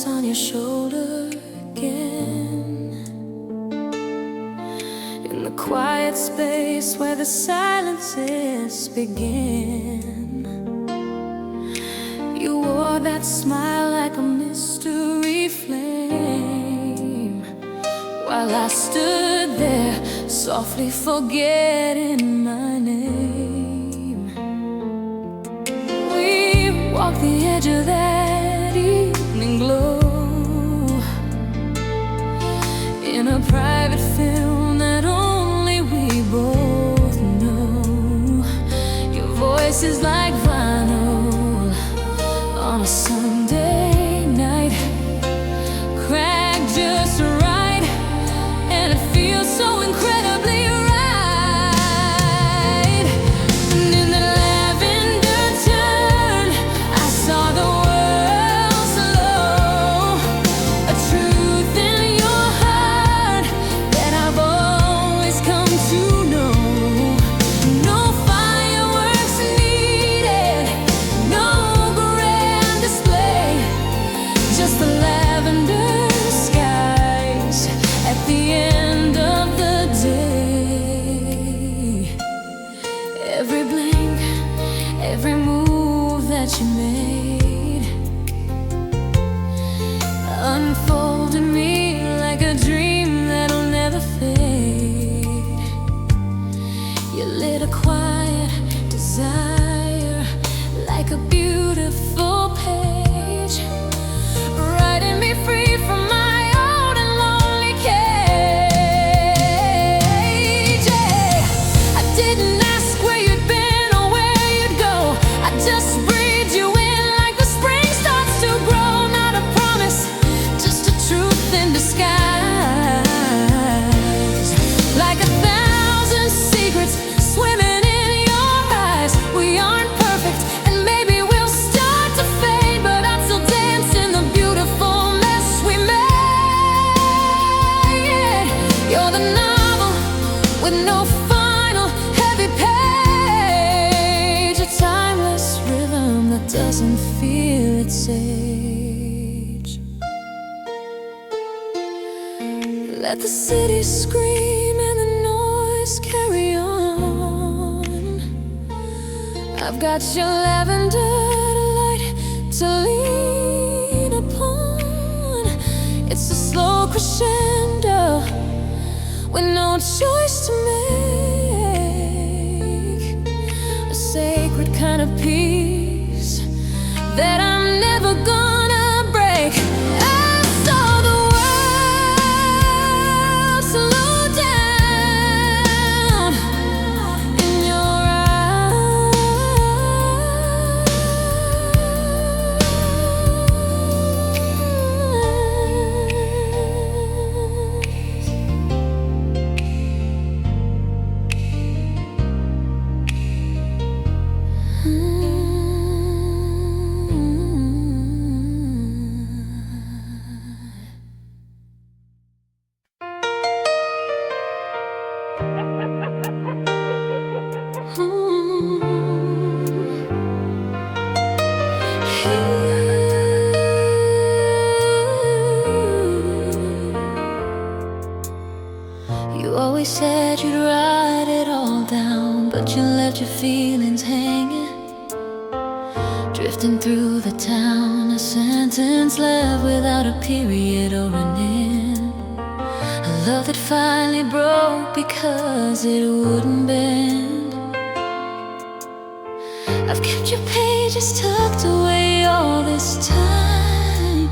voice on your shoulder again, in the quiet space where the silences begin. You wore that smile like a mystery flame, while I stood there softly forgetting my name. We walked the edge of that evening glow, in a private film that only we both know. Your voice is like vinyl on a Sunday night, cracked just right, and it feels so incredibly right. And in the lavender turn, I saw the world slow, a truth in your heart that I've always come to know. No fireworks needed, no grand display, just the lavender skies at the end of the day. Every blink, every move that you made unfolded me like a dream that'll never fade. You lit a quiet desire like a beautiful page, writing me free from my old and lonely cage. Yeah. I didn't ask where you'd been or where you'd go, I just breathed you in like the spring starts to grow. Not a promise, just a truth in disguise, like 1,000 secrets swimming in your eyes. We aren't perfect, and maybe we'll start to fade, but I'd still dance in the beautiful mess we made. You're the novel with no final heavy page, a timeless rhythm that doesn't feel its age. Let the city scream and the noise carry on. I've got your lavender light to lean upon. It's a slow crescendo with no choice to make, a sacred kind of peace that I'm never gonna break. I saw the world slow down in your You always said you'd write it all down, but you left your feelings hanging, drifting through the town, a sentence left without a period or an end. A love that finally broke because it wouldn't bend. I've kept your pages tucked away all this time,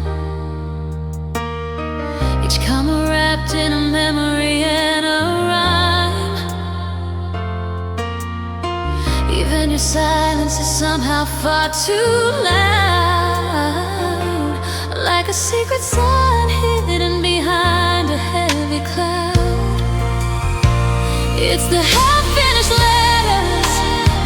each comma wrapped in a memory and a rhyme. Even your silence is somehow far too loud, like a secret sign hidden behind a heavy cloud. It's the half-finished letters,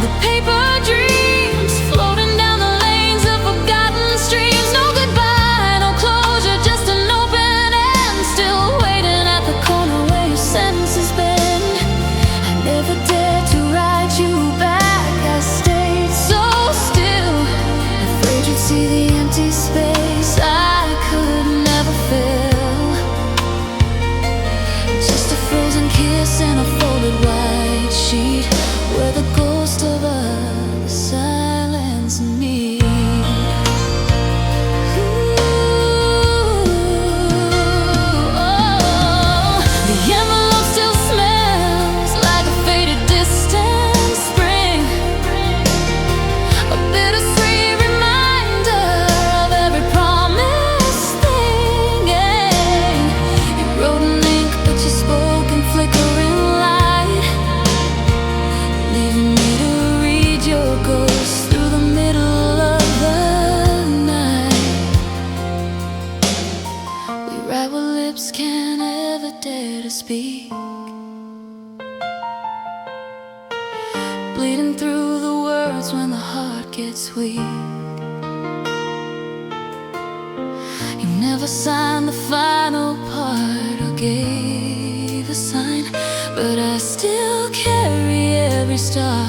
the paper dreams floating down the lanes of forgotten streams. No goodbye, no closure, just an open end, still waiting at the corner where your sentences bend. I never dared to write you back, I stayed so still, afraid you'd see the empty space I could can't ever dare to speak. Bleeding through the words when the heart gets weak. You never signed the final part or gave a sign, but I still carry every star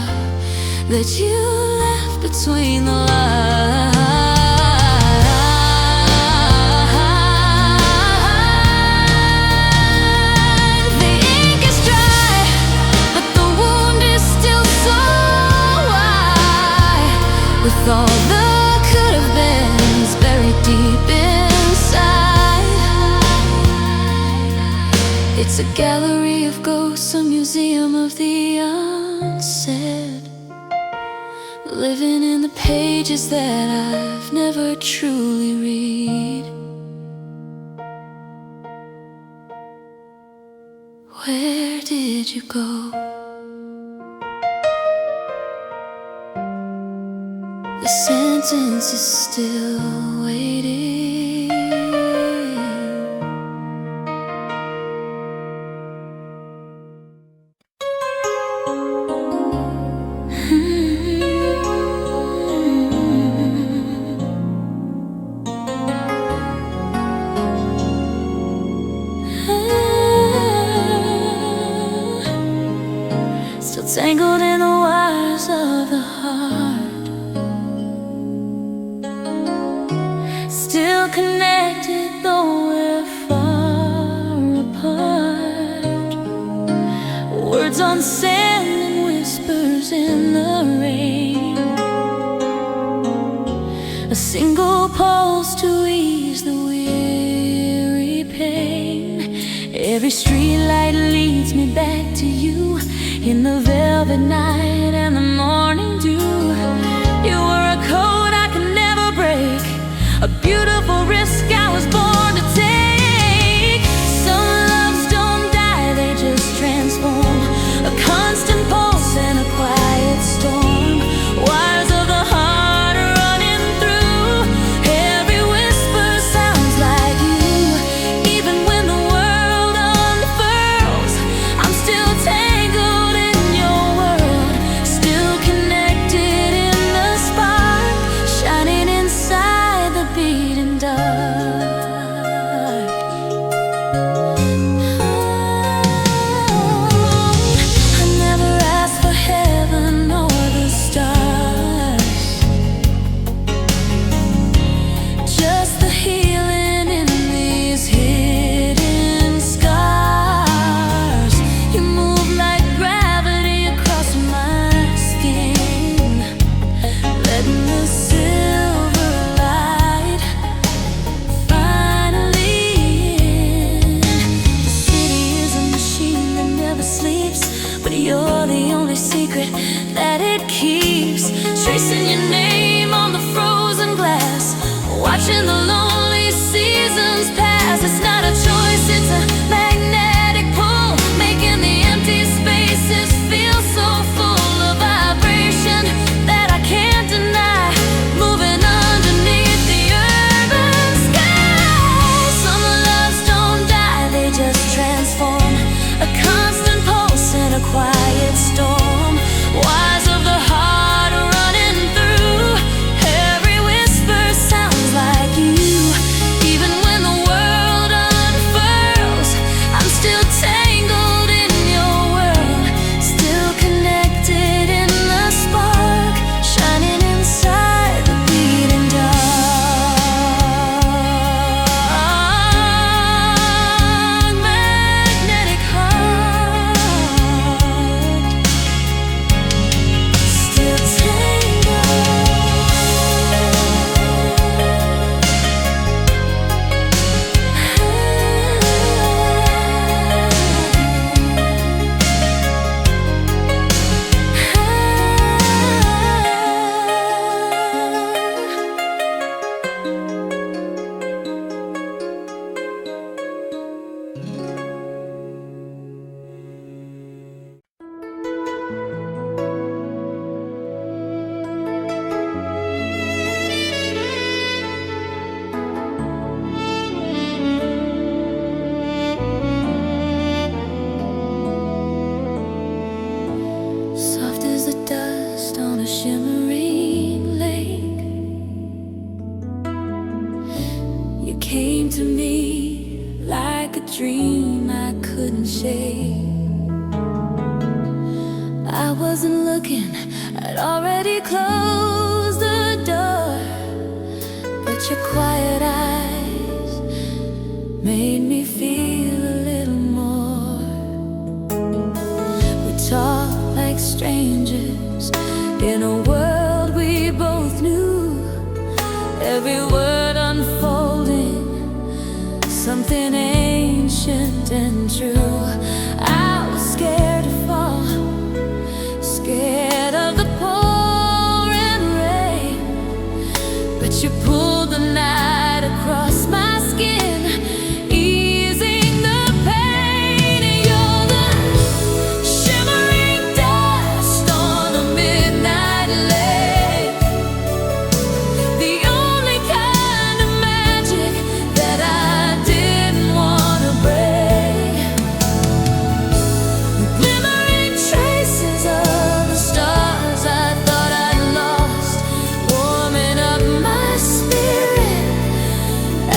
that you left between the lines. The ink is dry, but the wound is still so wide. With all the could have beens buried deep inside. It's a gallery of ghosts, a museum of the unsaid, living in the pages that I've never truly read. Where did you go? The sentence is still waiting. Still tangled in the wires of the heart, still connected though we're far apart. Words on sand and whispers in the rain, a single pulse to ease the weary pain. Every streetlight leads me back to you, in the velvet night and the morning dew. You were a code I could never break, a beautiful risk I was born to take. Some loves don't die, they just transform, a constant pulse and a quiet storm. Wires of the heart running through, every whisper sounds like you. Even when the world unfurls, I'm still tangled in your world, still connected in the spark, shining inside the beating dark. I never asked for heaven or the stars, just the healing in these hidden scars. You move like gravity across my skin, letting the silver light finally in. The city is a machine that never sleeps, but you're the only secret that it keeps. Tracing your name on the frozen glass, watching the lonely seasons pass. It's not a choice, it's a magnetic pull, making the empty spaces feel so full of vibration that I can't deny. Moving underneath the urban sky. Some loves don't die, they just transform, a constant pulse and a quiet storm. Wires of the heart running through, every whisper sounds like you. Even when the world came to me like a dream I couldn't shake. I wasn't looking, I'd already closed the door, but your quiet eyes made me feel a little more. We talked like strangers in a world we both knew, every word unfolding something ancient and true. I was scared to fall, scared of the pouring rain, but you pulled the night across my skin, easing the pain. You're the shimmering dust on a midnight lake, the only kind of magic that I didn't want to break. The glimmering traces of the stars I thought I'd lost, warming up my spirit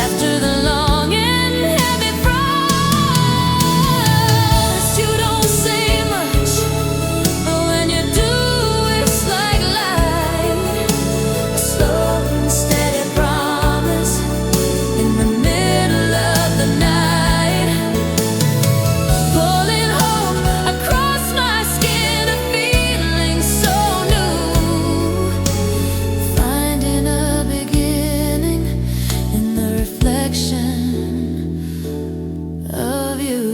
after the long and heavy frost. You don't say much, but when you do, it's like light, a slow and steady promise in the middle of the night, pulling hope across my skin, a feeling so new, finding a beginning in the reflection of you.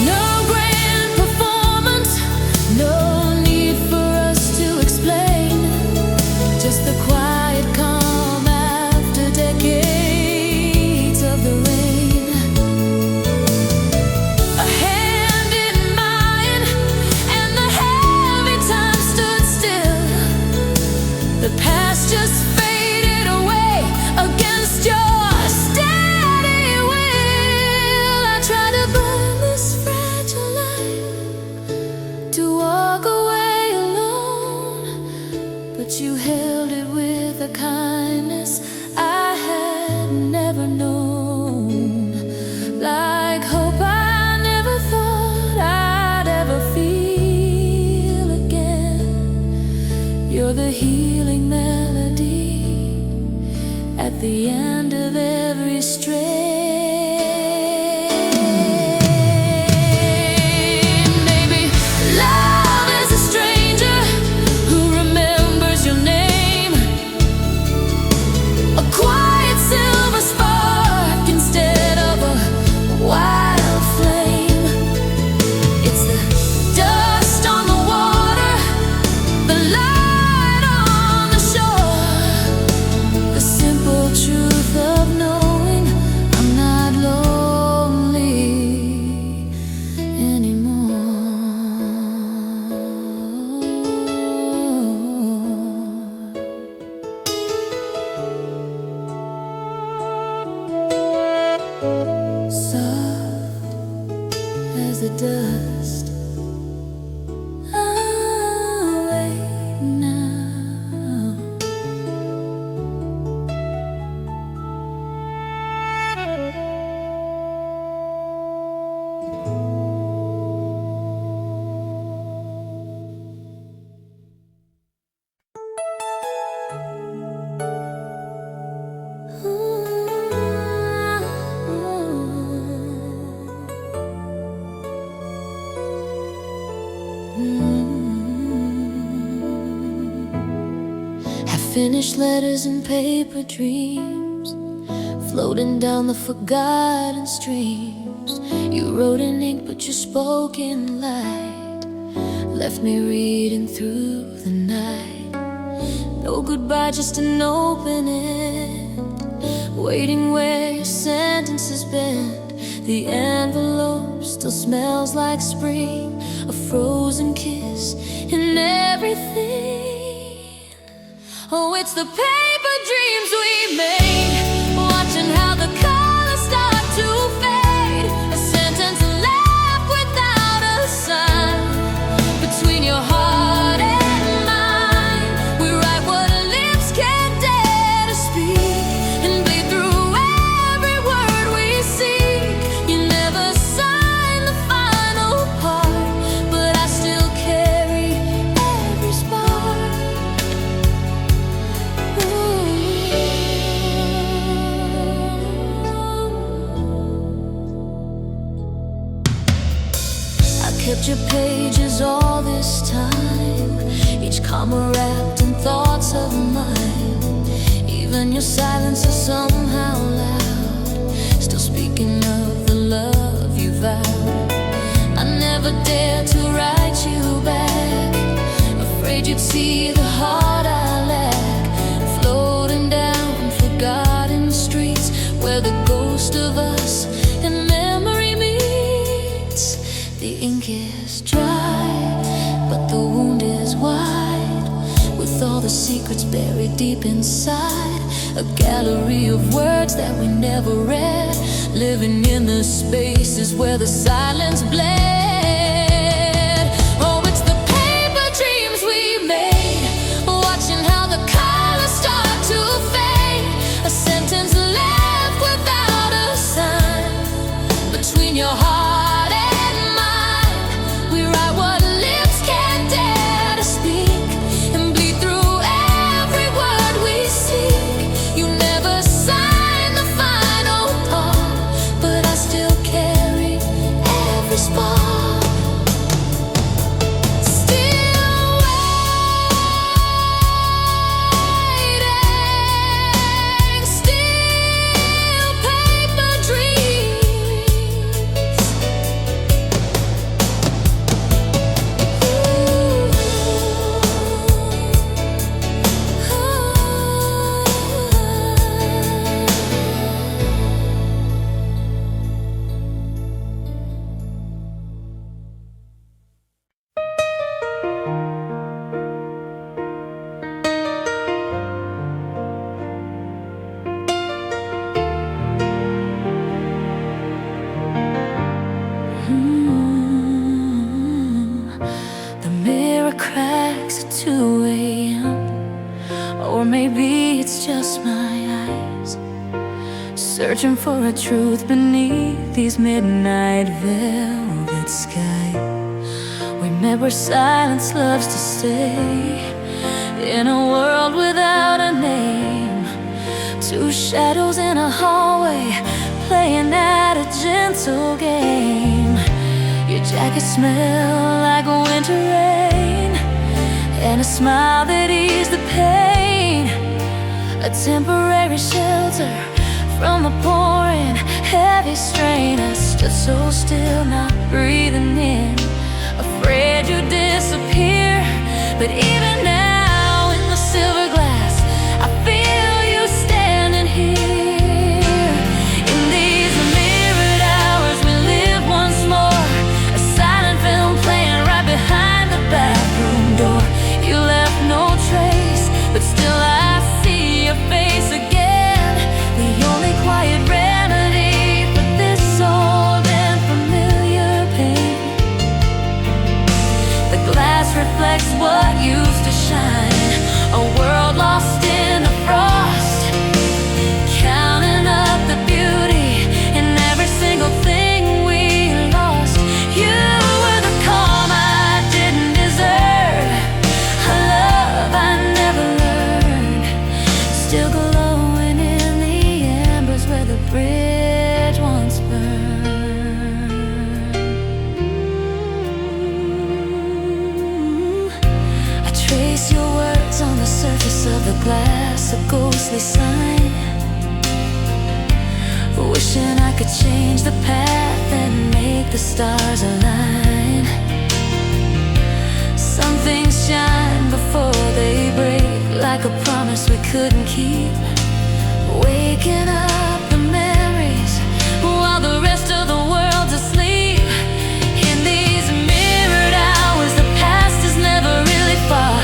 No grand performance, no need for us to explain, just the quiet calm after decades of the rain. A hand in mine, and the heavy time stood still. The past just faded away against your steady will. I tried to burn this fragile life, to walk away alone, but you held it with a kindness I had never known, like hope I never thought I'd ever feel again. You're the healing melody at the end of every strain. Maybe love is a stranger who remembers your name, a quiet silver spark instead of a wild flame. It's the dust on the water, the light on the shore, the simple truth of knowing I'm not lonely anymore. Soft as the dust, I'll wait now. Half-finished letters and paper dreams floating down the forgotten streams. You wrote in ink, but you spoke in light, left me reading through the night. No goodbye, just an open end, waiting where your sentences bend. The envelope still smells like spring, a frozen kiss in every everything. Oh, it's the paper dreams we made, watching how the colors start to fade. A sentence left without a sign between your heart and mine. We write what lips can't dare to speak and bleed through every word we seek. You never sign the final part, but I still carry every spark. I kept your pages all this time, each comma wrapped in thoughts of mine. Even your silence is somehow loud, still speaking of the love you vowed. I never dared to write you back, afraid you'd see the heart I lack. Floating down forgotten streets where the ghost of us and memory meets. The ink is dry, but the wound is wide, with all the secrets buried deep inside. A gallery of words that we never read, living in the spaces where the silence bled. Oh, it's the paper dreams we made, watching how the colors start to fade. A sentence left without a sign between your heart and mine. We write what lips can't dare to speak and bleed through every word we seek. You never sign the final part, but I still carry every spark. Still waiting, still paper dreams. The mirror cracks at 2 a.m., or maybe it's just my eyes, searching for a truth beneath these midnight velvet skies. We met where silence loves to stay, in a world without a name. 2 shadows in a hallway, playing at a gentle game. Your jacket smelled like winter rain, and a smile that eased the pain. A temporary shelter from the pouring heavy strain. I stood so still, not breathing in, afraid you'd disappear. But even now in the silver glass, I feel you standing here. In these mirrored hours we live once more, a silent film playing right behind the bathroom door. You left no trace, but still I see your face again. The only quiet remedy for this old and familiar pain. The glass reflects what used to shine, a world lost in the frost, counting up the beauty in every single thing we lost. You were the calm I didn't deserve, a love I never learned, still glowing in the embers where the bridge once burned. I trace your words on the surface of the glass, a ghostly sign, wishing I could change the path and make the stars align. Some things shine before they break, like a promise we couldn't keep. Waking up the memories while the rest of the world's asleep. In these mirrored hours, the past is never really far.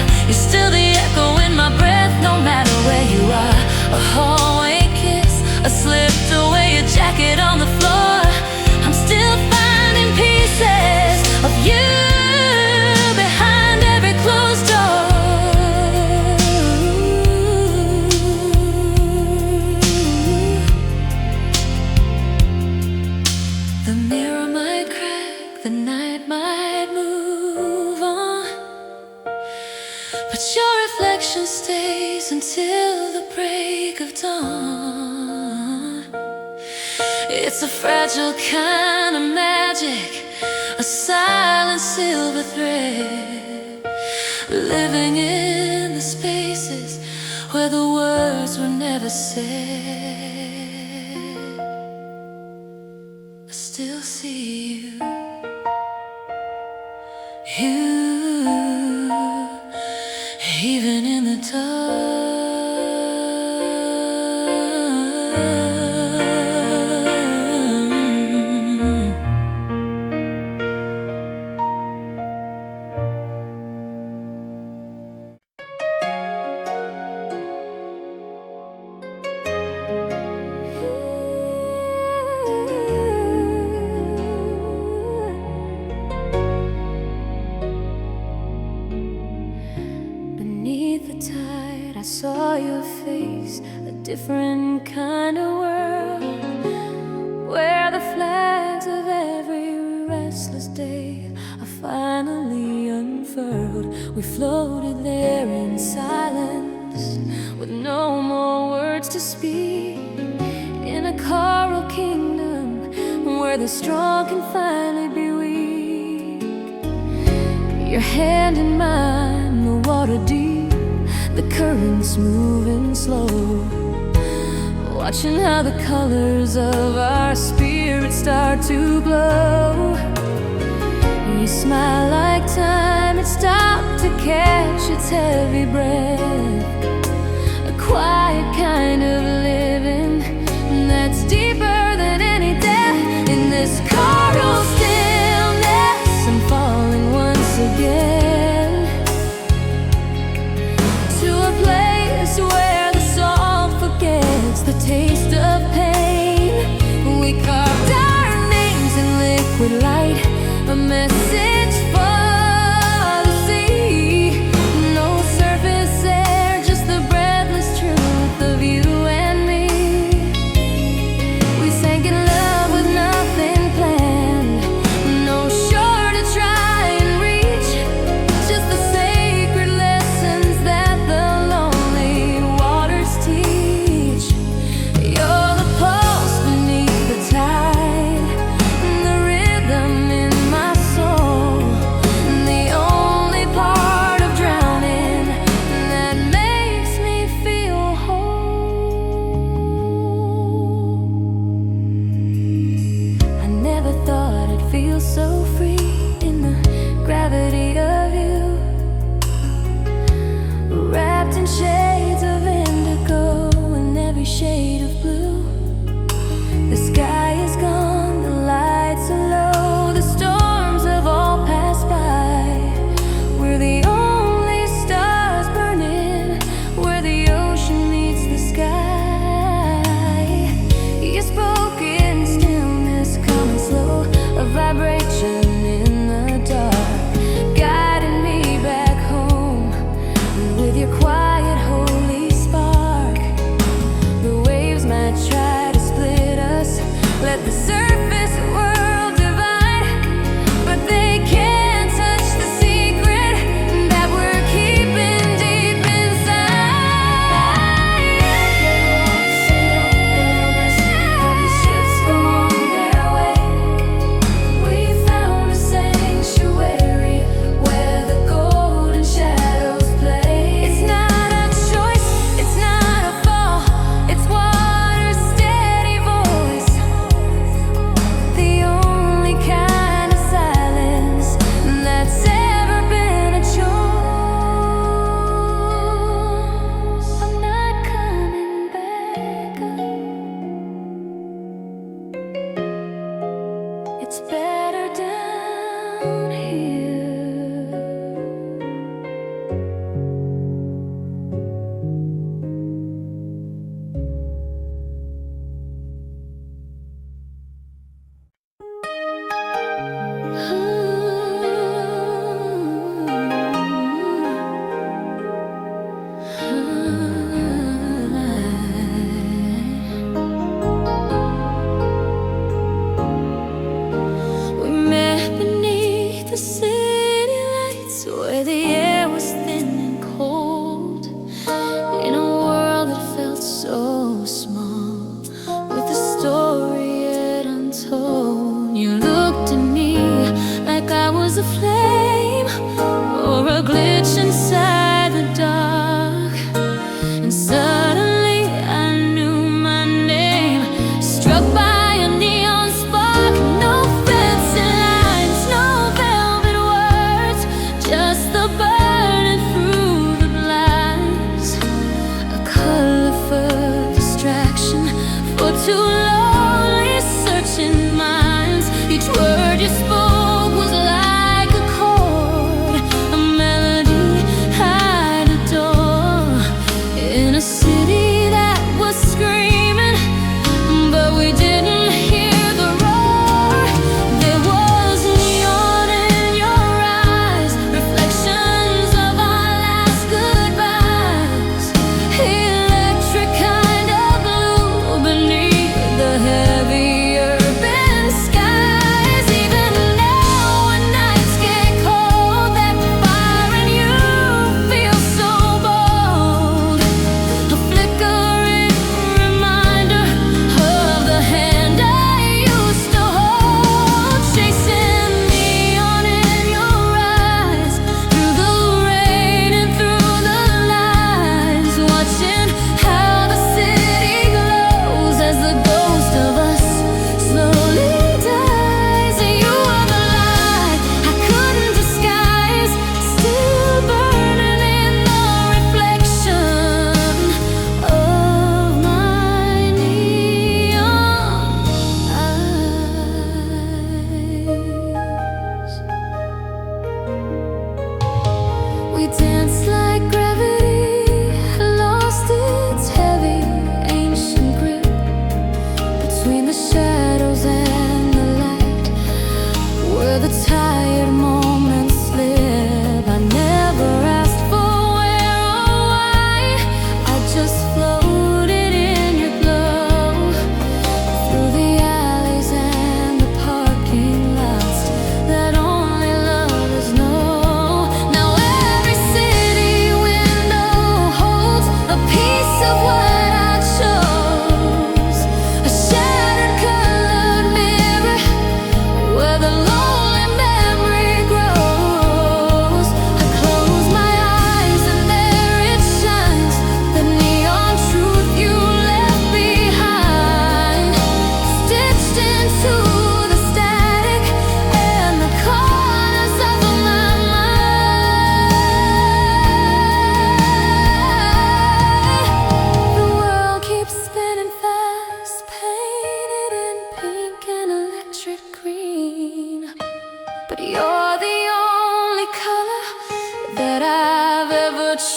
but your reflection stays until the break of dawn. It's a fragile kind of magic, a silent silver thread, living in the spaces where the words were never said. I still see you, even in the dark. I saw your face, a different kind of world, where the flags of every restless day are finally unfurled. We floated there in silence, with no more words to speak, in a coral kingdom where the strong can finally be weak. Your hand in mine, the water deep, the currents moving slow, watching how the colors of our spirits start to glow. You smile like time had stopped to catch its heavy breath, a quiet kind of living that's deeper than any death. In this coral stillness, I'm falling once again to a place where the song forgets the taste of pain. We carved our names in liquid light, a message for the sea. No surface air, just the breathless truth of you and me. We sank in love with nothing planned,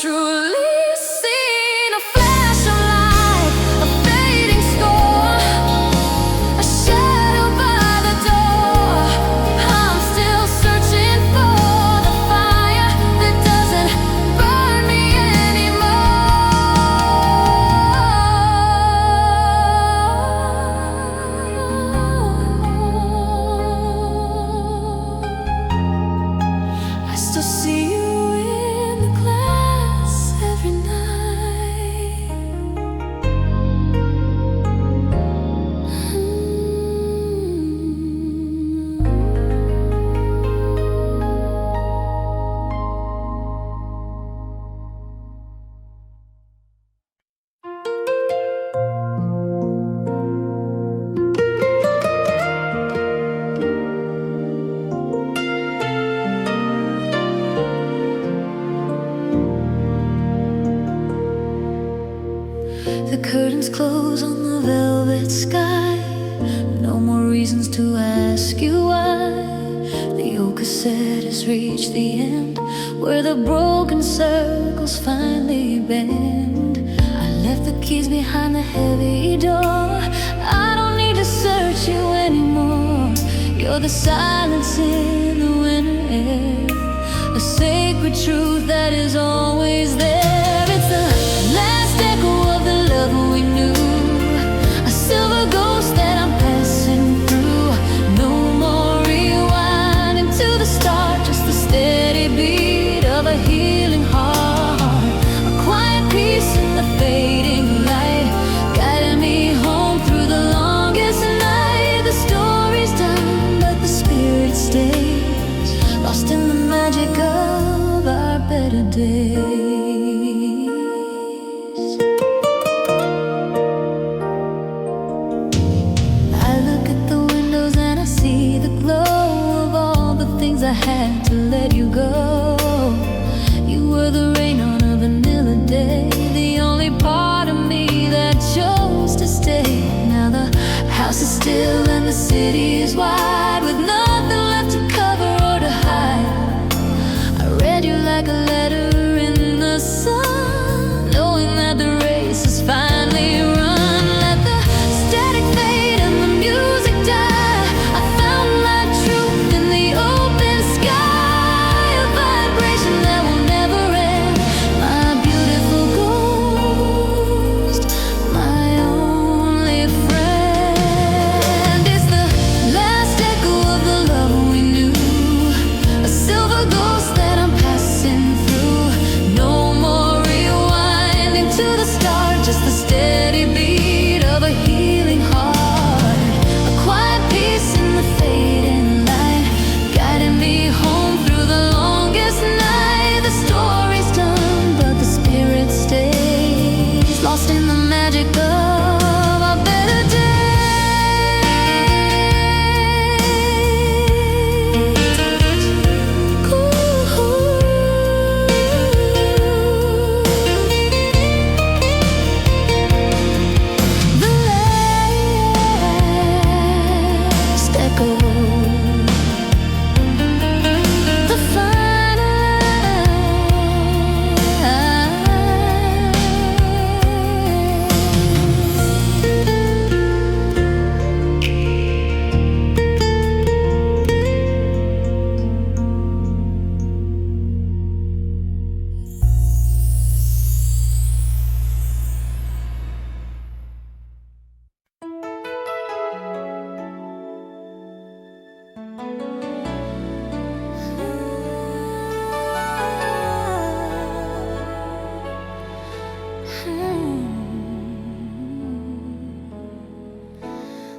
truly seen a flash of light, a fading score, a shadow by the door. I'm still searching for the fire that doesn't burn me anymore. I still see you in the glass every night. The curtains close on the velvet sky. No more reasons to ask you why. The old cassette has reached the end, where the broken circles finally bend. I left the keys behind the heavy door. I don't need to search you anymore. You're the silence in the winter air, a sacred truth that is always there. It's the last echo of the love we knew, a silver ghost that I'm passing through. No more rewinding to the start, just the steady beat of a healing heart, a quiet peace in the fading light, guiding me home through the longest night. The story's done, but the spirit stays, lost in the magic of our better days. I look at the windows and I see the glow of all the things I had to let you go. You were the rain on a vanilla day, the only part of me that chose to stay. Now the house is still and the city is wide, with nothing left to cover or to hide. I read you like a letter in the sun, knowing that the race is finally run. Let the static fade and the music die. I found my truth in the open sky, a vibration that will never end. My beautiful ghost, my only friend. It's the last echo of the love we knew, a silver ghost that I'm passing through. No more rewinding to the start, just the steady beat of a healing heart, a quiet peace in the fading light, guiding me home through the longest night. The story's done, but the spirit stays, lost in the magic of our better the last echo, the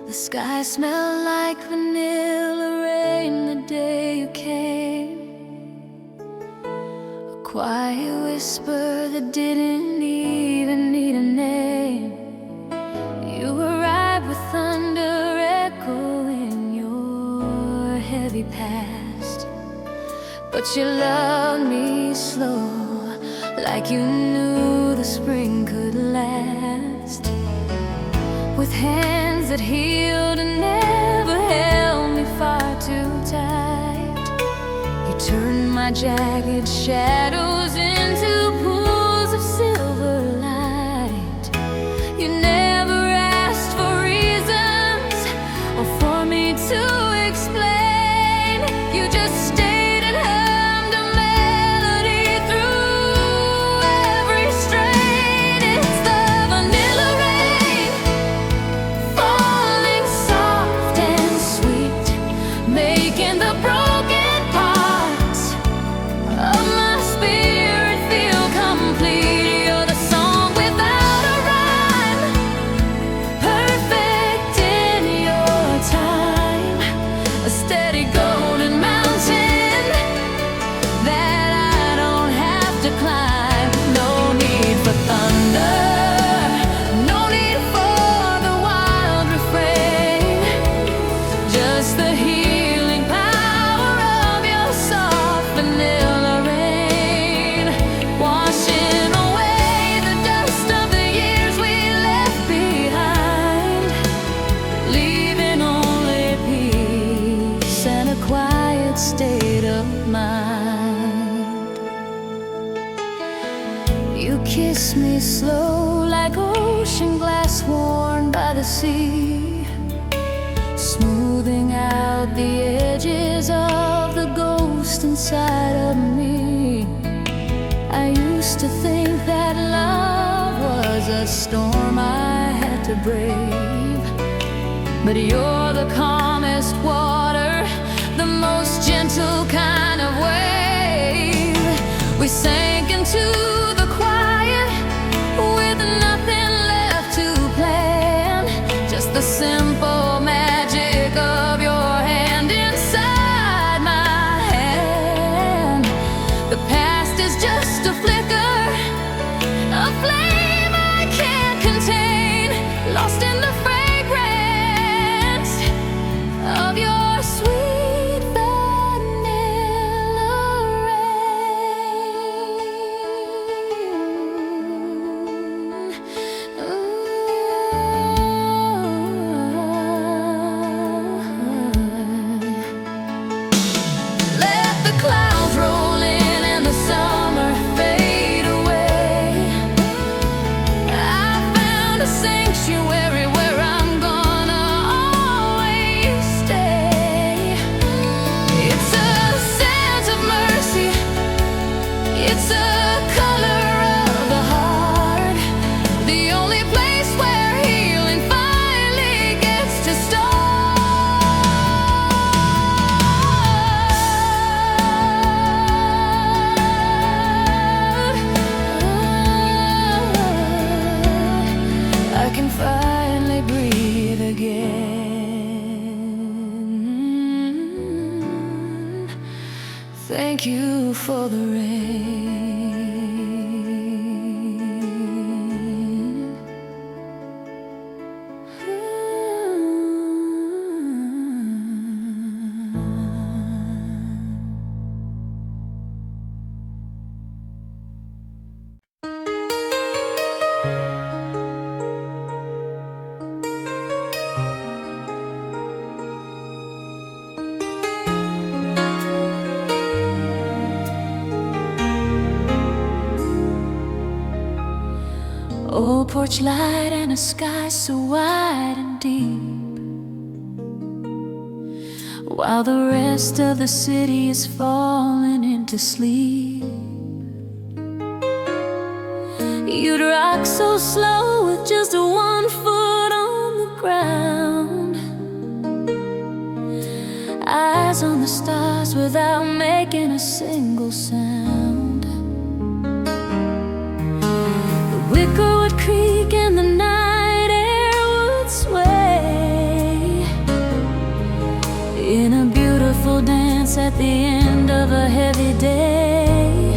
The sky smelled like vanilla rain the day you came, a quiet whisper that didn't even need a name. You arrived with thunder echoing your heavy past, but you loved me slow, like you knew the spring could last. With hands that healed and never held me far too tight, you turned my jagged shadows into pools You kiss me slow like ocean glass worn by the sea, smoothing out the edges of the ghost inside of me. I used to think that love was a storm I had to brave, but you're the calmest water, the most gentle kind of wave. We sank into the quiet with nothing left to plan, just the simple magic of your hand inside my hand. The past is just a flicker, a flame I can't contain, lost in the fragrance of your sweet vanilla rain. Let the clouds roll in and the summer fade away. I found a sanctuary where I'm gonna always stay. It's a sense of mercy, it's a color of the heart, the only place where healing finally gets to start. I can finally breathe again. Thank you for the rain. Old porch light and a sky so wide and deep, while the rest of the city is falling into sleep. You'd rock so slow with just one foot on the ground, eyes on the stars without making a single sound. The wicker would creak and the night air would sway in a beautiful dance at the end of a heavy day.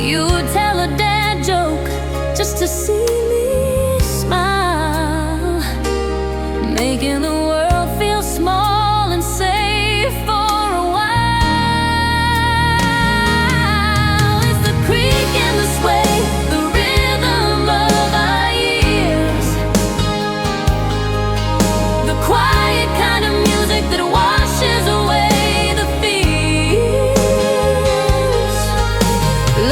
You would tell a dad joke just to see me smile, making the world feel small and safe for a while. It's the creak and the sway, the rhythm of our years, the quiet kind of music that washes away the fears.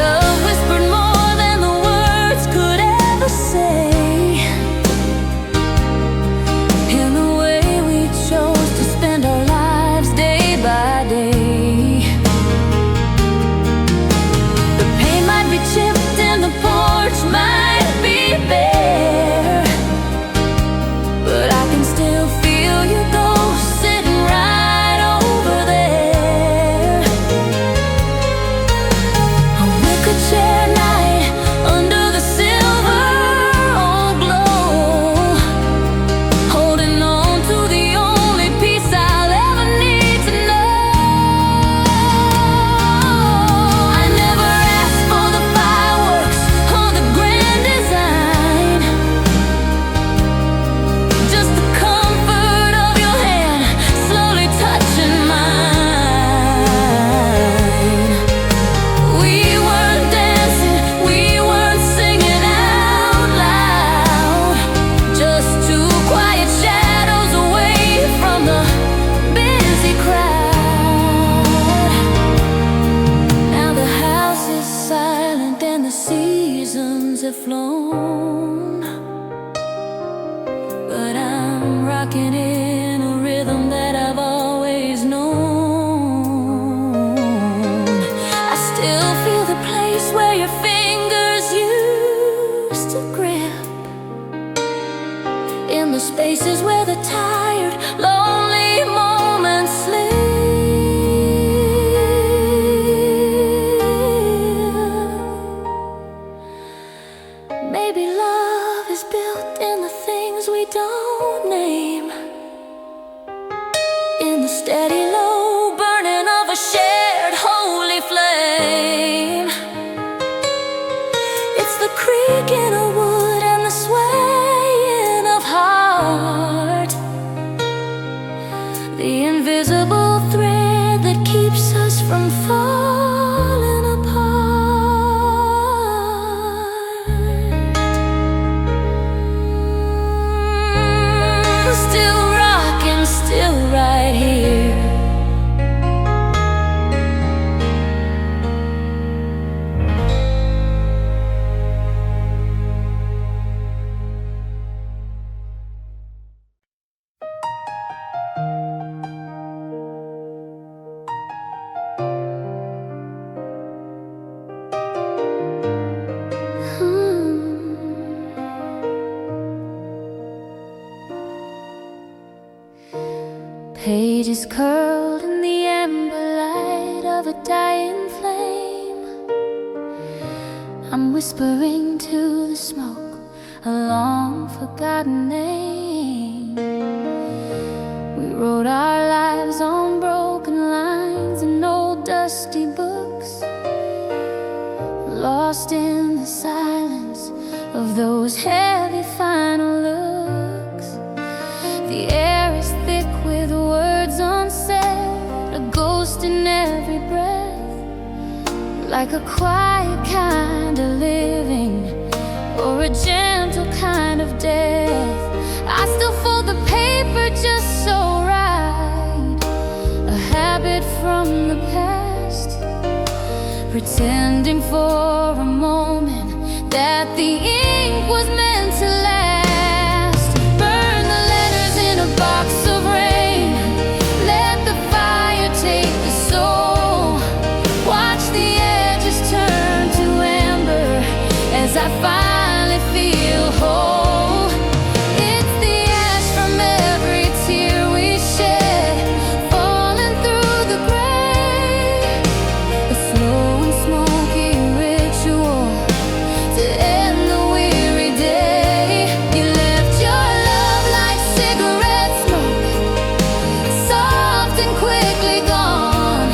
Love whispered more than the words could ever say, in the way flown, but I'm rocking in a rhythm that I've always known. I still feel the place where your fingers used to grip, in the spaces where the tired, lonely moments slip. Maybe love is built in the things we don't name, in the steady low burning of a shared holy flame. It's the creaking of wood and the swaying of heart, the invisible thread that keeps us from falling apart. Still rocking, still right here. Pages curled in the amber light of a dying flame. I'm whispering to the smoke a long forgotten name. We wrote our lives on broken lines and old dusty books, lost in the silence of those heavy final looks. The air is thick with words unsaid, a ghost in every breath, like a quiet kind of living or a gentle kind of death. I still fold the paper just so right, a habit from the past, pretending for a moment that the ink was meant to last. Burn the letters in a box of rain, let the fire take the soul. Watch the edges turn to amber as I finally feel whole. It's the ash from every tear we shed, falling through the gray, a slow and smoky ritual to end the weary day. You left your love like cigarette smoke, soft and quickly gone,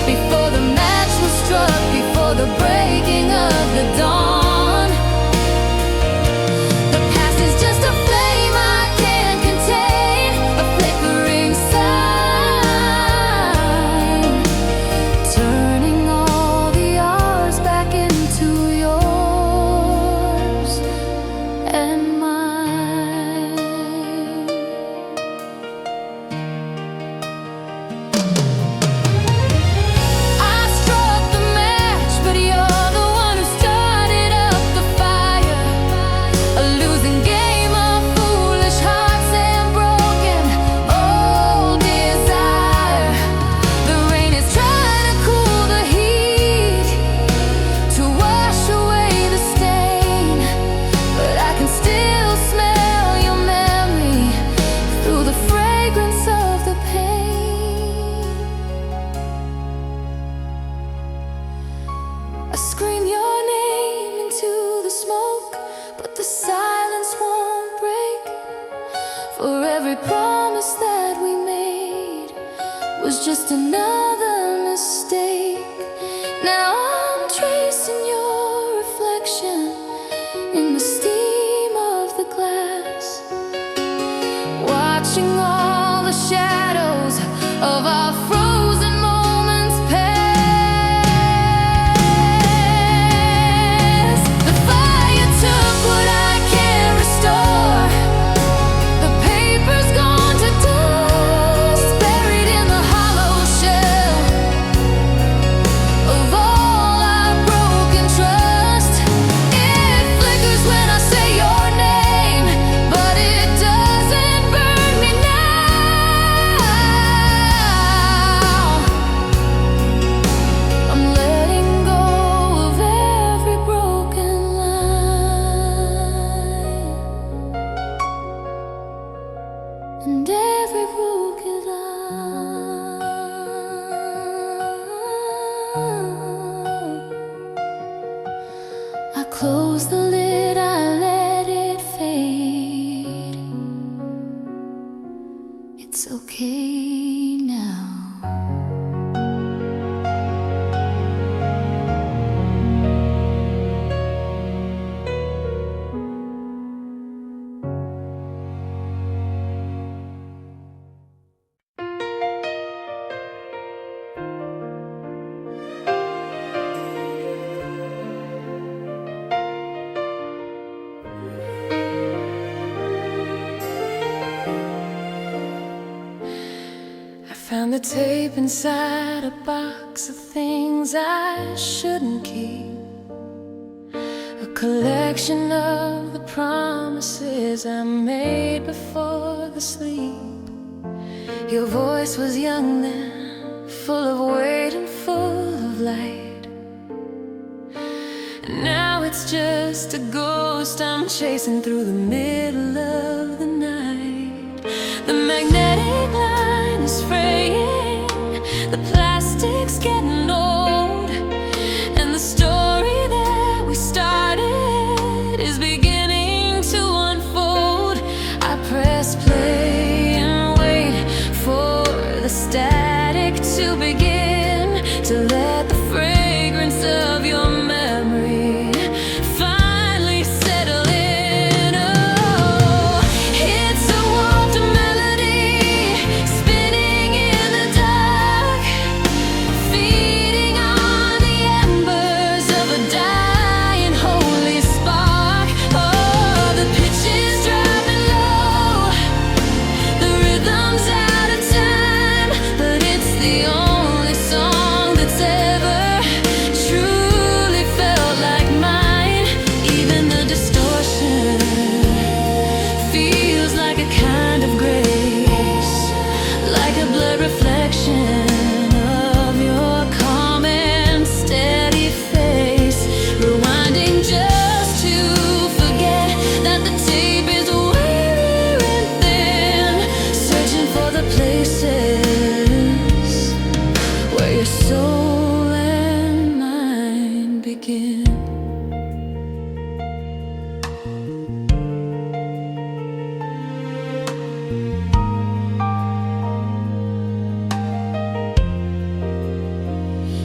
before the match was struck, before the breaking of the dawn. The past is just a flame I can't contain, a flickering sign, turning all the hours back into yours and mine. I struck the match, but you're the one who started up the fire. A losing game of foolish hearts and broken old desire. The rain is trying to cool the heat, to wash away the stain, but I can still smell your memory through the fragrance of the pain. I scream your name into the smoke, but the silence won't break. For every promise that we made was just another mistake. Now I'm tracing your reflection in the steam of the glass, watching all the shadows of our frozen moments pass. The fire took what I can't restore. The paper's gone to dust, buried in the hollow shell of all I've broken. close the lid, I let it fade. It's okay now. Found the tape inside a box of things I shouldn't keep, a collection of the promises I made before the sleep. Your voice was young then, full of weight and full of light. Now it's just a ghost I'm chasing through the middle of the night. The magnetic line is fraying, the plastic's getting old, and the story that we started is beginning to unfold. I press play and wait for the static to begin, to let the fragrance of your memory finally settle in. Oh, it's a warped melody spinning in the dark, feeding on the embers of a dying holy spark. Oh, the pitch is dropping low, the rhythm's out of time, but it's the only song that's ever truly felt like mine. Even the distortion feels like a kind of grace, like a blurred reflection of your calm and steady face, rewinding just to forget that the tape is weary and thin, searching for the places where your soul and mine begin.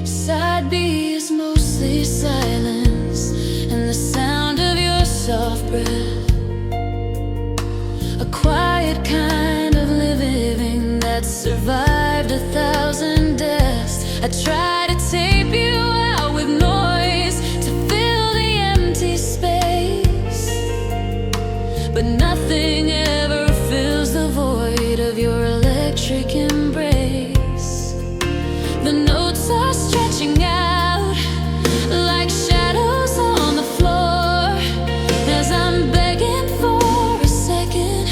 Side B is mostly silence and the sound of your soft breath, a quiet kind of living that survived 1,000 deaths. I try to tape you out with noise to fill the empty space, but nothing ever fills the void of your electric embrace. The notes are stretching out like shadows on the floor, as I'm begging for a second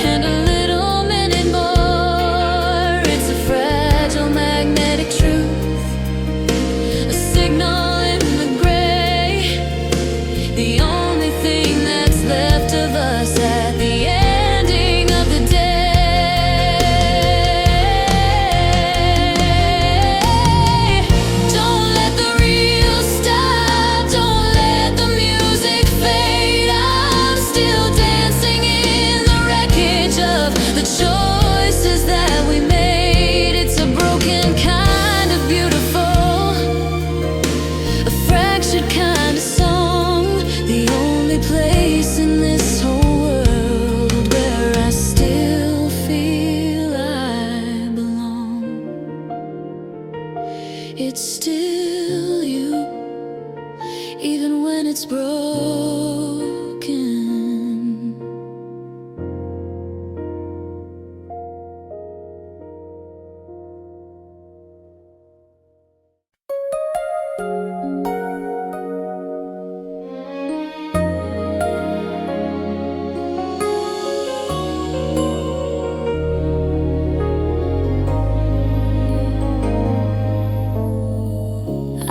and a little minute more. It's a fragile magnetic truth, a signal in the gray, the only thing that's left of us at the ending of the day. Don't let the real stop, don't let the music fade. I'm still dancing in the wreckage of the choices that we made. It's a broken kind of beautiful, a fractured kind of song, the only place in this whole world where I still feel I belong. It's still you, even when it's broken.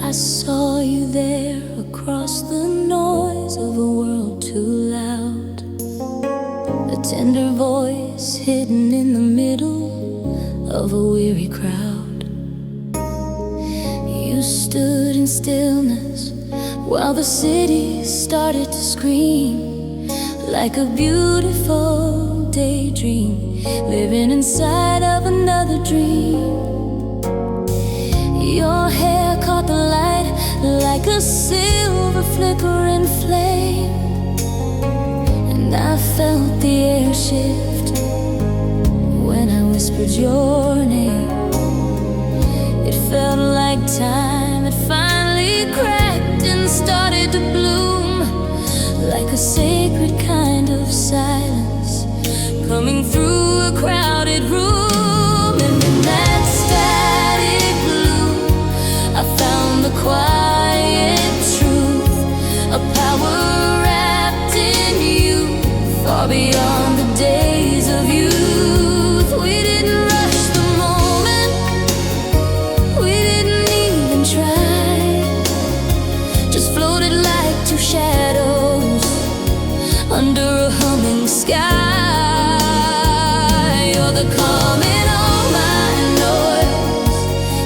I saw you there across the noise of a world too loud, a tender voice hidden in the middle of a weary crowd. You stood in stillness, while the city started to scream like a beautiful daydream, living inside of another dream. Your hair caught the light like a silver flickering flame, and I felt the air shift when I whispered your name. It felt like time had finally cracked and started to bloom, like a sacred kind of silence coming through a crowded room. And in that static blue, I found the quiet truth, a power wrapped in you, far beyond the days of youth. We didn't rush the moment, we didn't even try, just floated like two shadows under a humming sky. You're the calm in all my noise,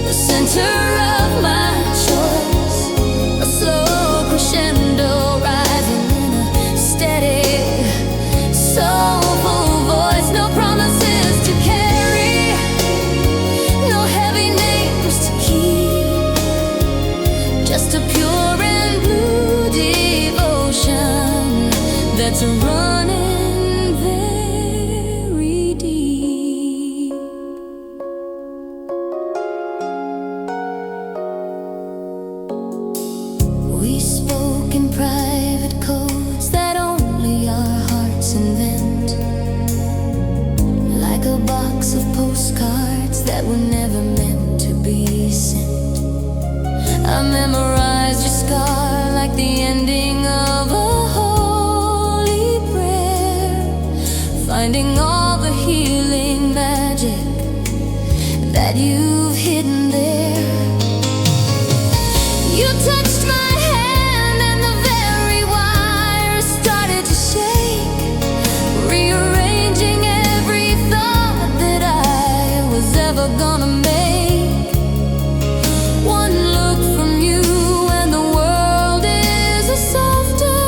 the center of my choice, a slow crescendo rising in a steady, soulful voice. No promises to carry, no heavy names to keep, just a pure and blue devotion that's running very deep. We spoke in private codes that only our hearts invent, like a box of postcards that were never meant to be sent. I memorized your scar like the ending of a holy prayer, finding all the healing magic that you've hidden there. You touched my hand and the very wires started to shake, rearranging every thought that I was ever gonna make. One look from you and the world is a softer,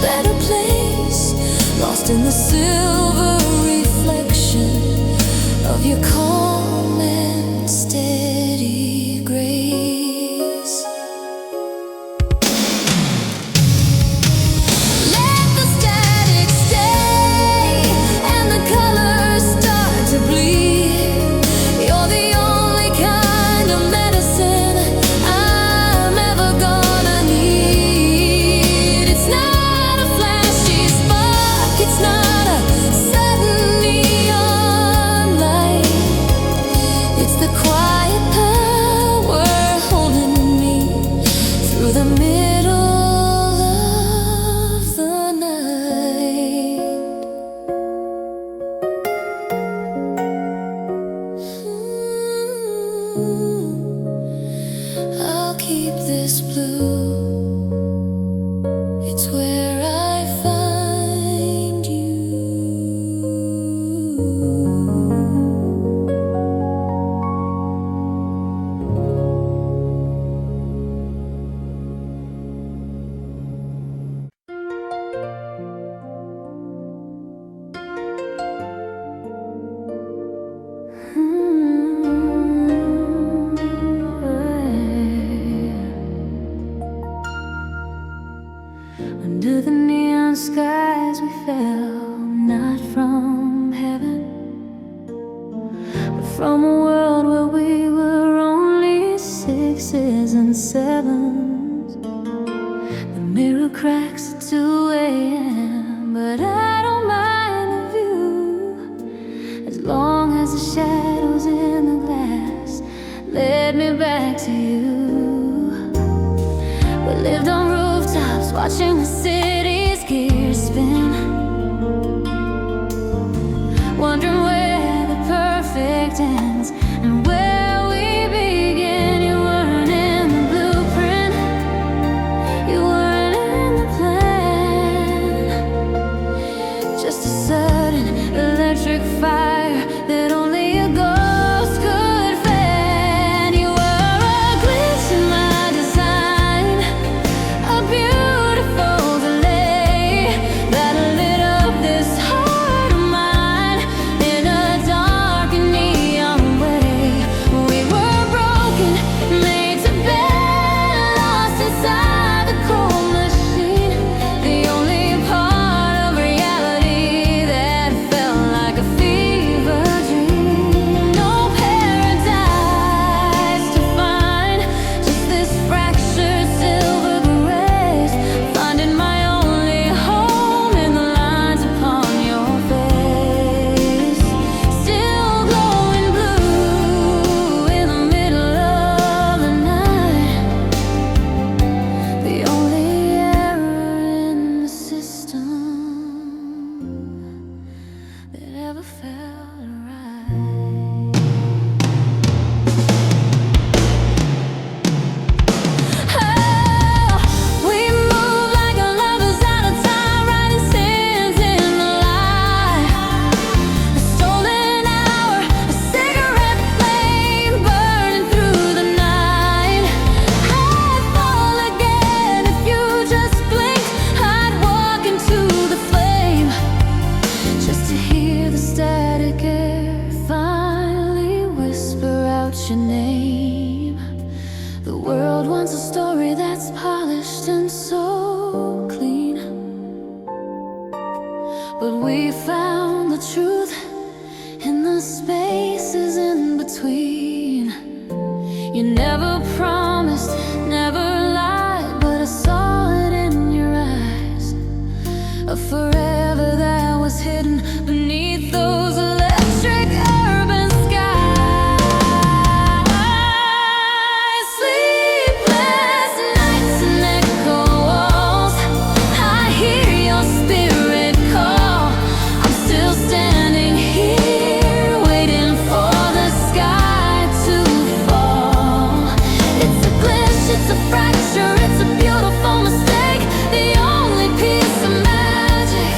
better place, lost in the silver reflection of your calm and steady grace. Let the static stay and the colors start to bleed. You're the only kind of medicine I'm ever gonna need. It's not a flashy spark, it's not a sudden neon light, it's the quiet power holding me through the middle of the night. I'll keep this blue, it's where I find you. Under the neon skies we fell, not from heaven, but from a world where we were only sixes and sevens. The mirror cracks at 2 a.m., but I don't mind the view, as long as the shadows in the glass led me back to you. We lived on rooftops, watching the city's gears spin, wondering where the perfect ends and where we begin. You weren't in the blueprint, you weren't in the plan, just a sudden electric fire that only a ghost could fan. You were a glitch in my design, a polished and so clean, but we found the truth in the spaces in between. You never promised, never lied, but I saw it in your eyes, a forever that was hidden beneath those electric urban skies. Sleepless nights and echo walls, I hear your spirit call. I'm still standing here waiting for the sky to fall. It's a glitch, it's a fracture, it's a beautiful mistake, the only piece of magic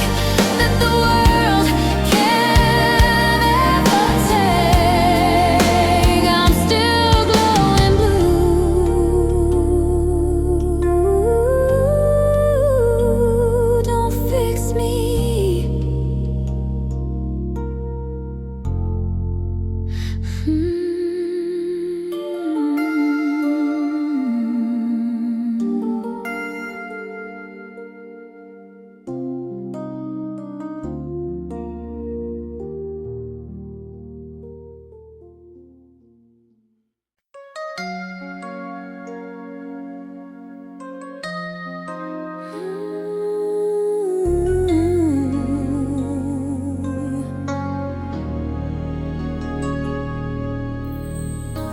that the world can ever take. I'm still glowing blue. Don't fix me.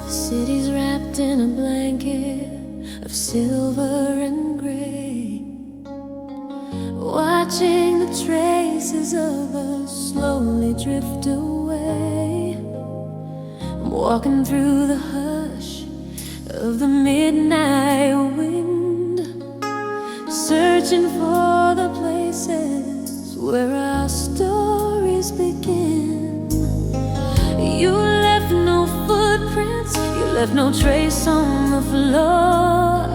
The city's wrapped in a blanket of silver and gray, watching the traces of us slowly drift away. I'm walking through the hush of the midnight wind, searching for the places where our stories begin. You left no footprints, you left no trace on the floor,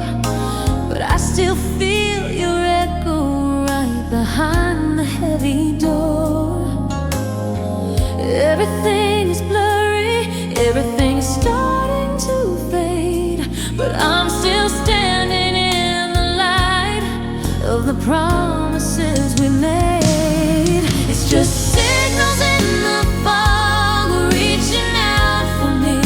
but I still feel your echo right behind the heavy door. Everything is blurry, everything is starting to fade, but I'm still standing in the light of the promises we made. It's just signals in the fog reaching out for me,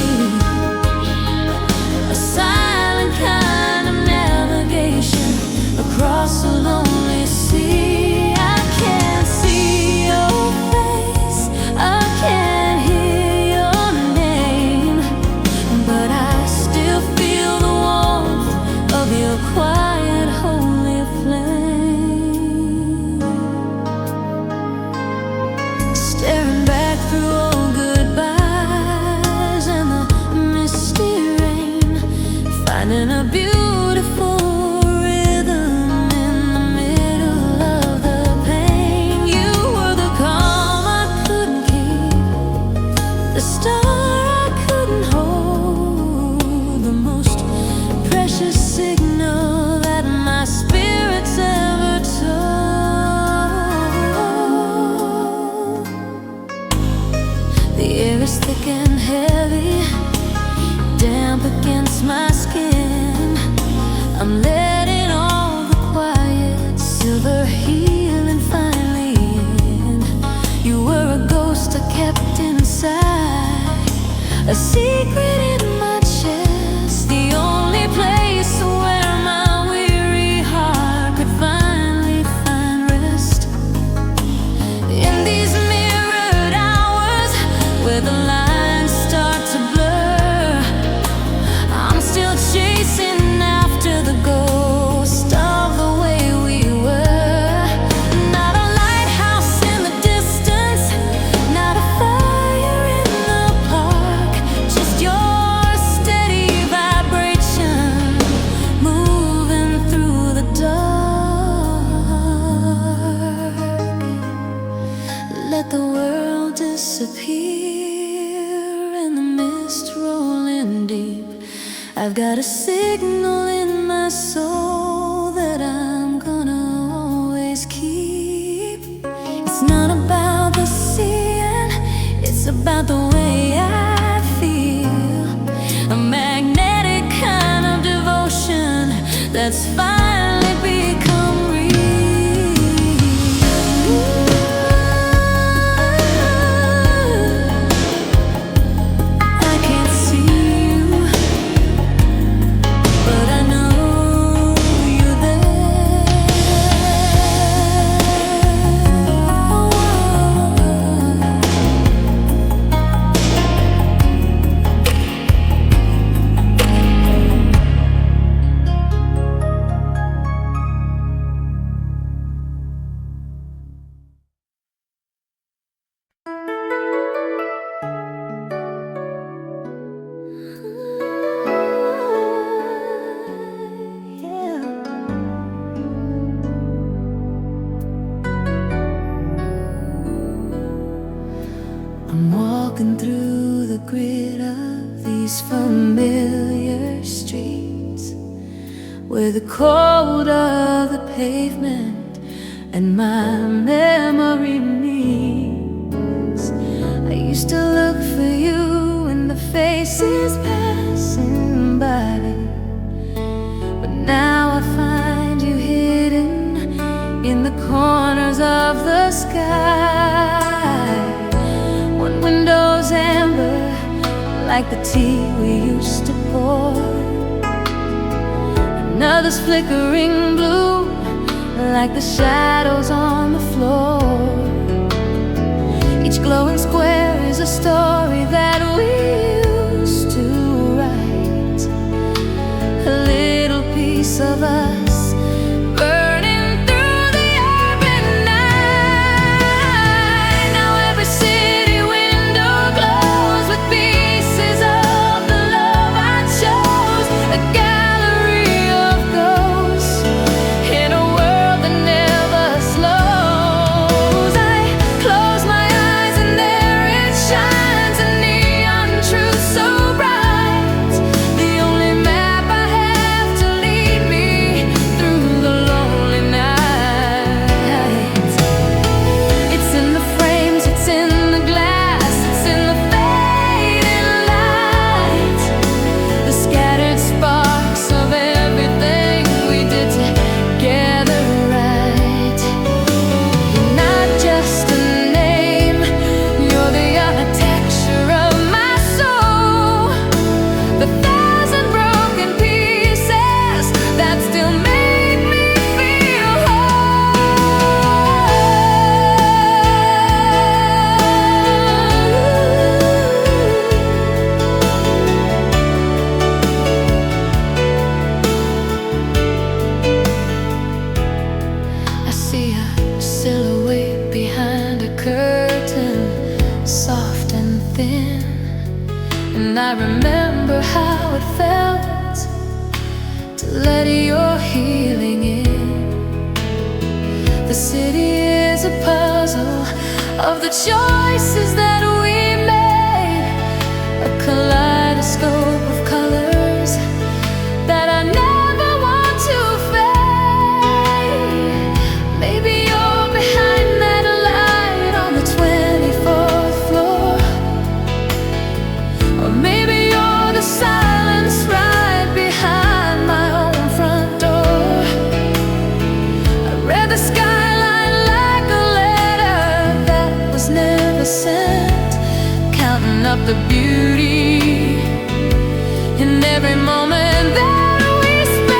a silent kind of navigation across a lonely sea. I can't see your face, I can't hear your name, but I still feel the warmth of your quiet holy flame. Staring back through old goodbyes and the misty rain, finding a beautiful rhythm in the middle of the pain. You were the calm I couldn't keep, the star I couldn't hold, the most precious signal that my spirit's ever told. The air is thick and heavy, damp against my skin. I'm letting all the quiet silver healing finally in. You were a ghost I kept inside, a secret in my chest, the only place where my weary heart could finally find rest. In these mirrored hours where the lines start to blur, I'm still chasing after the ghost of the way we were. Not a lighthouse in the distance, not a fire in the park, just your steady vibration moving through the dark. Let the world disappear in the mist rolling deep. I've got a signal in my soul that I'm gonna always keep. It's not about the seeing, it's about the way I feel. A magnetic kind of devotion that's finally become real. I can't see you, but I know you're there. I'm walking through the grid of these familiar streets, where the cold of the pavement and my memory meets. I used to look for you in the faces passing by, but now I find you hidden in the corners of the sky. One window's amber, like the tea we used to pour. Another's flickering blue, like the shadows on the floor. Each glowing square is a story that we used to write. A little piece of us burning through the urban night. Now every city window glows with pieces of the love I chose. A gallery of ghosts in a world that never slows. I close my eyes and there it shines, a neon truth so bright. The only map I have to lead me through the lonely night. It's in the frames, it's in the glass, it's in the fading light, the scattered sparks of everything we did together right. You're not just a name, you're the architecture of my soul. The thousand broken pieces that still make me feel I see a silhouette behind a curtain, soft and thin, and I remember how it felt to let your healing in. The city is a puzzle of the choices that we made, a kaleidoscope of colors that I never want to fade. Maybe you're behind that light on the 24th floor, or maybe you're the silence right behind my own front door. I read the skyline like a letter that was never sent, counting up the beauty in every moment that we spent.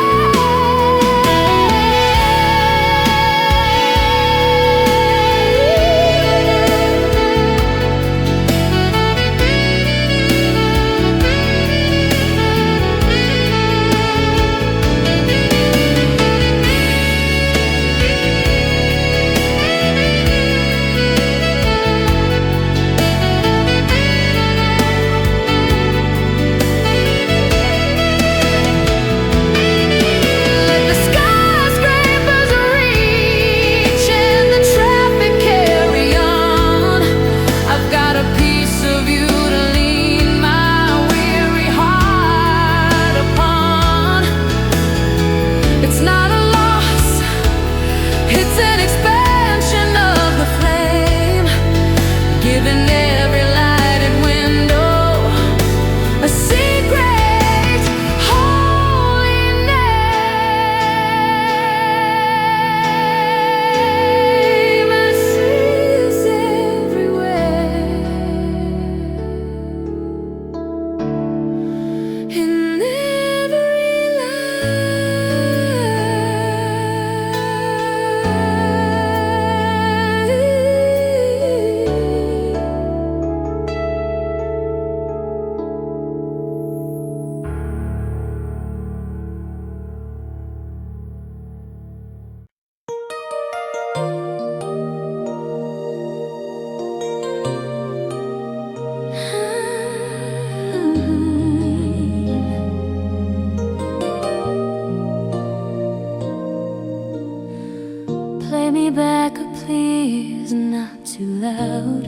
Play me back, oh please, not too loud.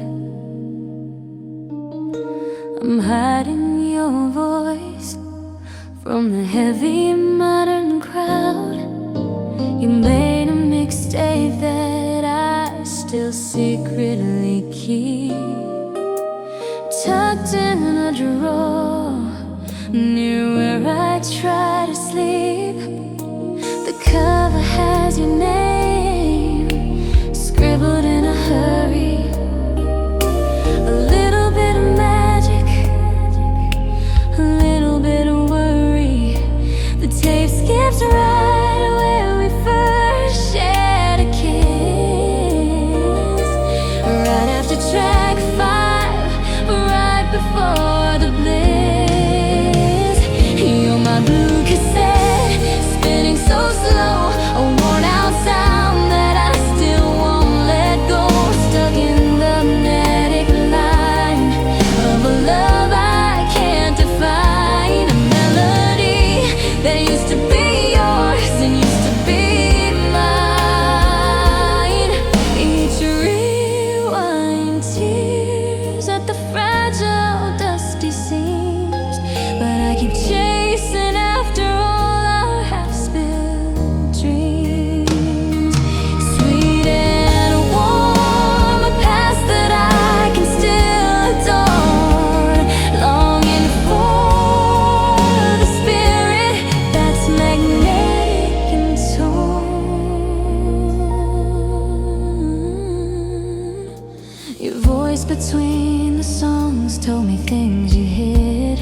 I'm hiding your voice from the heavy modern crowd. You made a mixtape that I still secretly keep, tucked in a drawer near where I try to sleep. The cover has your name scribbled in a hurry, a little bit of magic, a little bit of worry. The tape skips right where we first shared a kiss, right after track 5, right before the bliss. You're my blue cassette, spinning so slow, a worn out sound that I still won't let go. Stuck in the magnetic line of a love I can't define. A melody that used to be yours and used to be mine. Each rewind, tears at the fragile, dusty seams, but I keep chasing after all our half-spilled dreams. Sweet and warm, a past that I can still adore, longing for the spirit that's magnetic and torn. Your voice between the songs told me things you hid,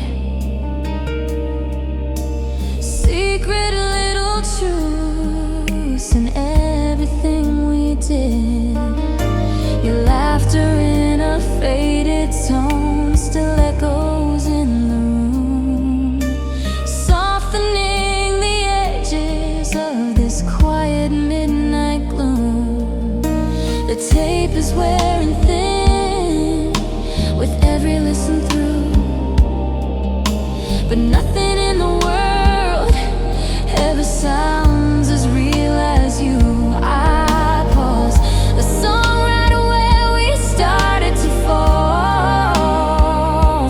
secret little truths in everything we did. Your laughter in a faded tone still echoes in the room, softening the edges of this quiet midnight gloom. The tape is wearing thin with every listen through, but nothing in the world ever sounds as real as you. I pause the song right where we started to fall,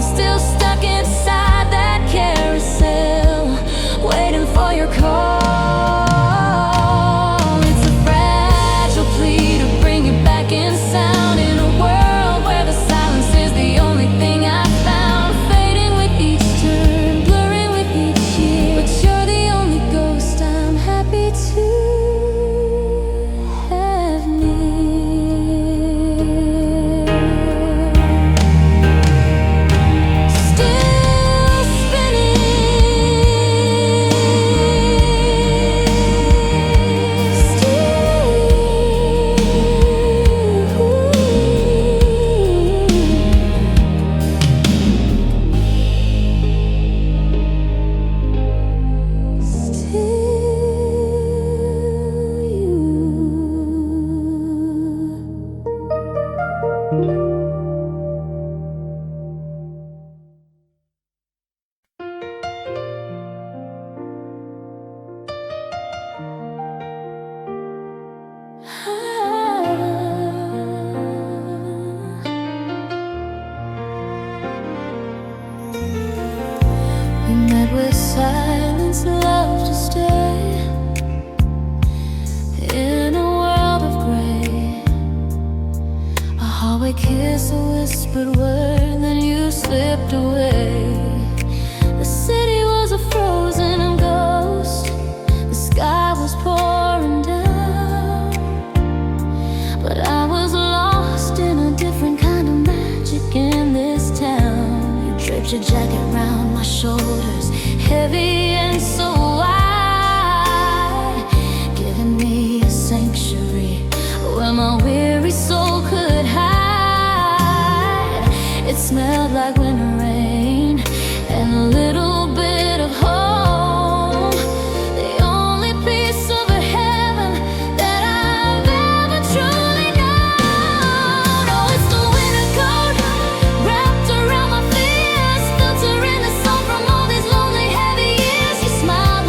still stuck inside that carousel, waiting for your call. It's a fragile plea to bring you back in sound, in a world where the silence is the only thing I found, fading with each turn, blurring with each year. But you're the only ghost I'm happy to have near. Still spinning, we met with silence, love to stay in a world of gray. A hallway kiss, a whispered word, then you slipped away. The city was a frozen ghost, the sky was pouring down, but I was lost in a different kind of magic in this town. You draped your jacket round my shoulders, heavy and so wide, giving me a sanctuary where my weary soul could hide. It smelled like winter rain and a little bit of home, the only piece of a heaven that I've ever truly known. Oh, it's the winter coat wrapped around my fears, filtering the sun from all these lonely heavy years. You smile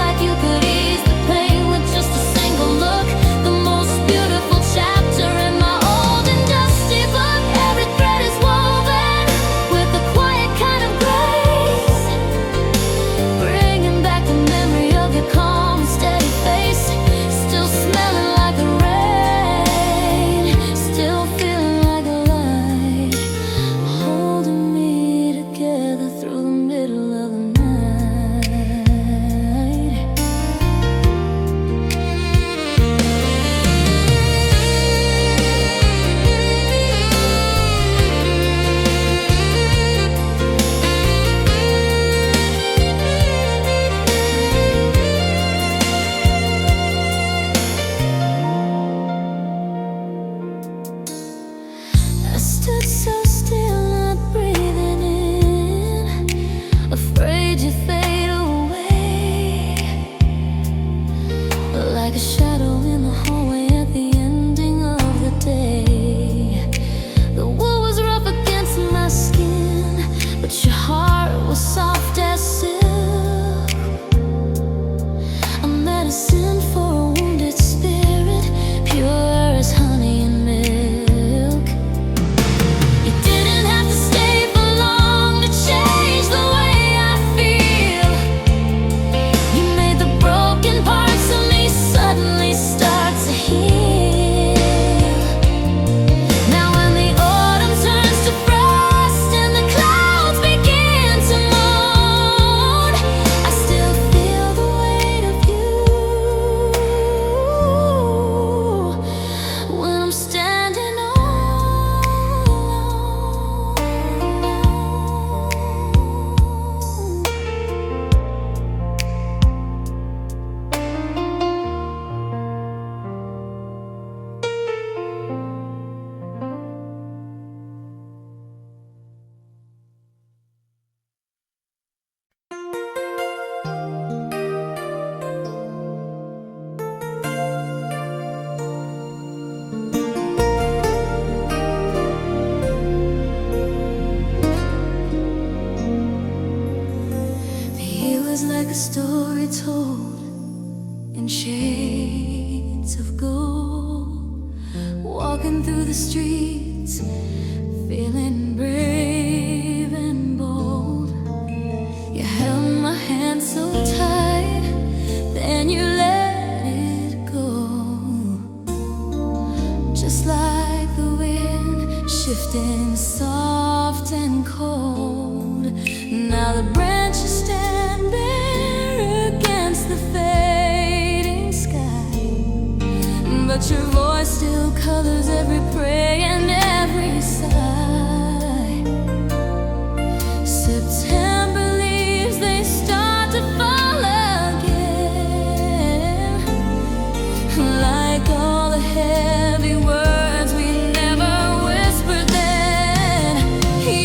the streets, feeling brave and bold. You held my hand so tight, then you let it go. Just like the wind, shifting soft and cold. Now the branches stand bare against the fading sky, but your voice still colors every prayer and every sigh. September leaves, they start to fall again, like all the heavy words we never whispered then.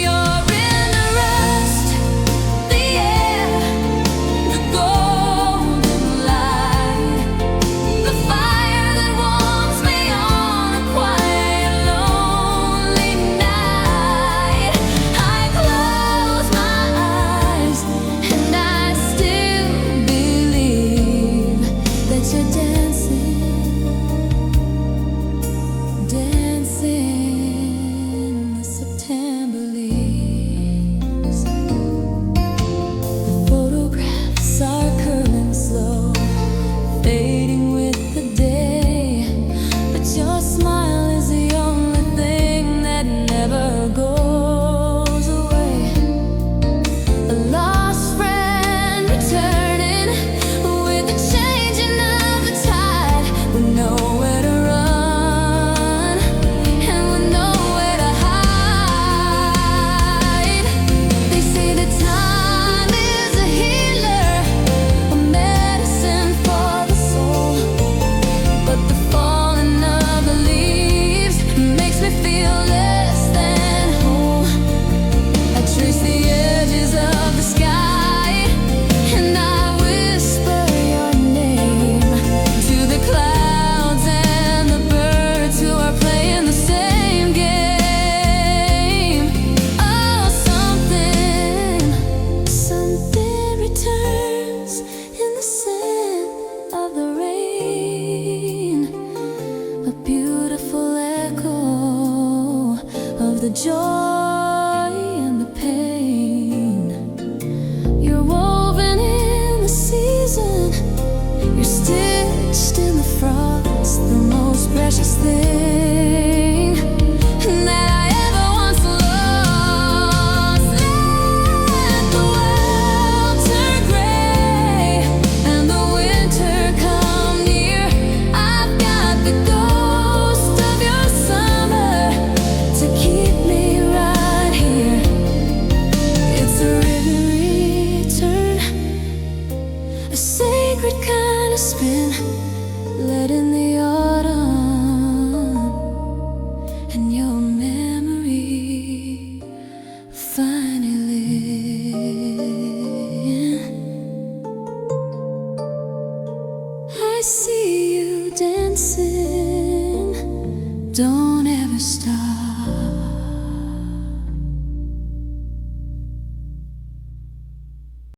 You're in the rust, the air, the golden light, the fire that warms me on a quiet, lonely night. I close my eyes and I still believe that you're dancing, dancing the September leaves. The photographs are curling slow, fading with the day, but your smile is the only thing that never goes away. A lost friend returning with the changing of the tide, with nowhere to run and with nowhere to hide. They say that time is a healer, a medicine for the soul, but the falling of the leaves makes me feel less than whole. I trace the edges of the sky and I whisper your name to the clouds and the birds who are playing the same game. Oh, something returns in the scent of the rain, a beautiful echo of the joy and the pain. You're woven in the season, you're stitched in the frost, the most precious thing that I ever once lost. Let the world turn gray and the winter come near. I've got the ghost of your summer to keep me right here. It's a written return, a sacred kind of spin, let in the autumn and your memory finally live. I see you dancing, don't ever stop.